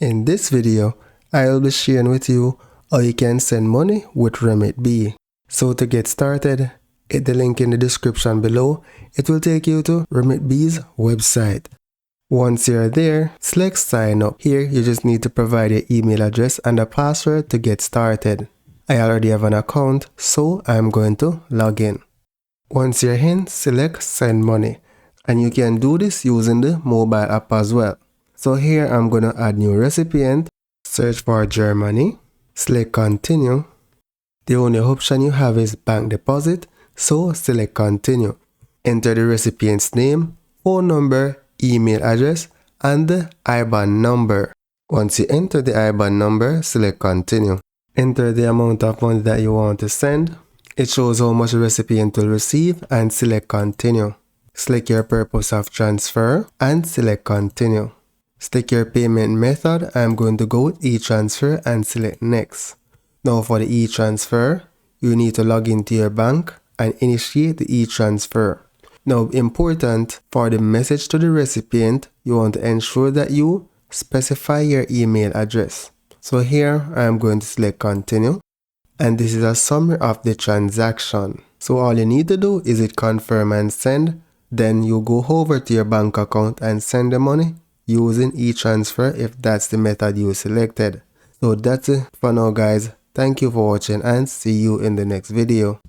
In this video, I will be sharing with you how you can send money with Remitbee. So to get started, hit the link in the description below. It will take you to Remitbee's website. Once you're there, select sign up. Here you just need to provide your email address and a password to get started. I already have an account, so I'm going to log in. Once you're in, select send money, and you can do this using the mobile app as well. So here I'm going to add new recipient, search for Germany, select continue. The only option you have is bank deposit, so select continue. Enter the recipient's name, phone number, email address, and the IBAN number. Once you enter the IBAN number, select continue. Enter the amount of money that you want to send. It shows how much the recipient will receive and select continue. Select your purpose of transfer and select continue. Select your payment method. I'm going to go with e-transfer and select next. Now for the e-transfer, you need to log into your bank and initiate the e-transfer. Now important, for the message to the recipient, you want to ensure that you specify your email address. So here I'm going to select continue, and this is a summary of the transaction. So all you need to do is hit confirm and send. Then you go over to your bank account and send the money using e-transfer if that's the method you selected. So that's it for now, guys. Thank you for watching and see you in the next video.